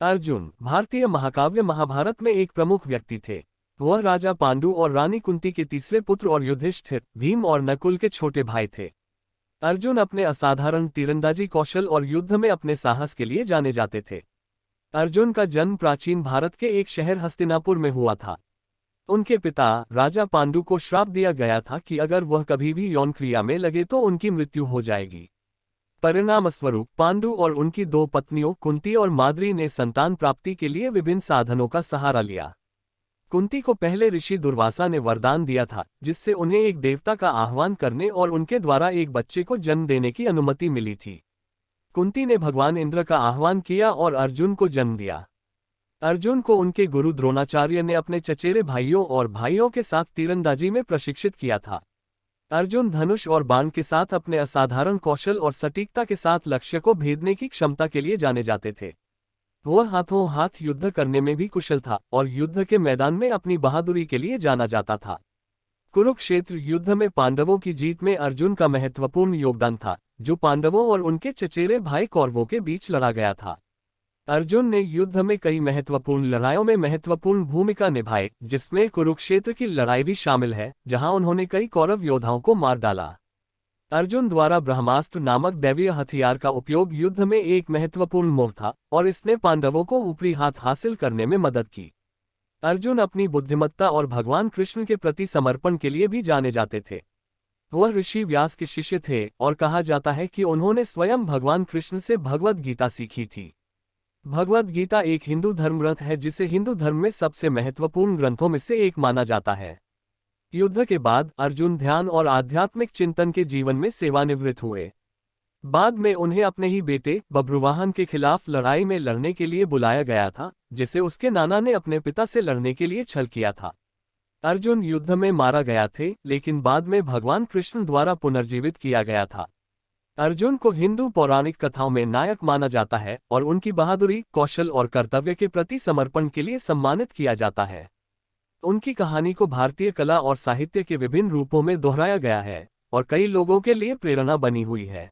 अर्जुन भारतीय महाकाव्य महाभारत में एक प्रमुख व्यक्ति थे। वह राजा पांडु और रानी कुंती के तीसरे पुत्र और युधिष्ठिर, भीम और नकुल के छोटे भाई थे। अर्जुन अपने असाधारण तीरंदाजी कौशल और युद्ध में अपने साहस के लिए जाने जाते थे। अर्जुन का जन्म प्राचीन भारत के एक शहर हस्तिनापुर में हुआ था। उनके पिता राजा पांडु को श्राप दिया गया था कि अगर वह कभी भी यौन क्रिया में लगे तो उनकी मृत्यु हो जाएगी। परिणामस्वरूप पांडु और उनकी दो पत्नियों कुंती और माद्री ने संतान प्राप्ति के लिए विभिन्न साधनों का सहारा लिया। कुंती को पहले ऋषि दुर्वासा ने वरदान दिया था, जिससे उन्हें एक देवता का आह्वान करने और उनके द्वारा एक बच्चे को जन्म देने की अनुमति मिली थी। कुंती ने भगवान इंद्र का आह्वान किया और अर्जुन को जन्म दिया। अर्जुन को उनके गुरु द्रोणाचार्य ने अपने चचेरे भाइयों और भाइयों के साथ तीरंदाजी में प्रशिक्षित किया था। अर्जुन धनुष और बाण के साथ अपने असाधारण कौशल और सटीकता के साथ लक्ष्य को भेदने की क्षमता के लिए जाने जाते थे। वह हाथों हाथ युद्ध करने में भी कुशल था और युद्ध के मैदान में अपनी बहादुरी के लिए जाना जाता था। कुरुक्षेत्र युद्ध में पांडवों की जीत में अर्जुन का महत्वपूर्ण योगदान था, जो पांडवों और उनके चचेरे भाई कौरवों के बीच लड़ा गया था। अर्जुन ने युद्ध में कई महत्वपूर्ण लड़ाइयों में महत्वपूर्ण भूमिका निभाई, जिसमें कुरुक्षेत्र की लड़ाई भी शामिल है, जहां उन्होंने कई कौरव योद्धाओं को मार डाला। अर्जुन द्वारा ब्रह्मास्त्र नामक दैवीय हथियार का उपयोग युद्ध में एक महत्वपूर्ण मोड़ था और इसने पांडवों को ऊपरी हाथ हासिल करने में मदद की। अर्जुन अपनी बुद्धिमत्ता और भगवान कृष्ण के प्रति समर्पण के लिए भी जाने जाते थे। वह ऋषि व्यास के शिष्य थे और कहा जाता है कि उन्होंने स्वयं भगवान कृष्ण से भगवद गीता सीखी थी। भगवद गीता एक हिंदू धर्म ग्रंथ है, जिसे हिंदू धर्म में सबसे महत्वपूर्ण ग्रंथों में से एक माना जाता है। युद्ध के बाद अर्जुन ध्यान और आध्यात्मिक चिंतन के जीवन में सेवानिवृत्त हुए। बाद में उन्हें अपने ही बेटे बब्रुवाहन के खिलाफ लड़ाई में लड़ने के लिए बुलाया गया था, जिसे उसके नाना ने अपने पिता से लड़ने के लिए छल किया था। अर्जुन युद्ध में मारा गया थे, लेकिन बाद में भगवान कृष्ण द्वारा पुनर्जीवित किया गया था। अर्जुन को हिंदू पौराणिक कथाओं में नायक माना जाता है और उनकी बहादुरी, कौशल और कर्तव्य के प्रति समर्पण के लिए सम्मानित किया जाता है। उनकी कहानी को भारतीय कला और साहित्य के विभिन्न रूपों में दोहराया गया है और कई लोगों के लिए प्रेरणा बनी हुई है।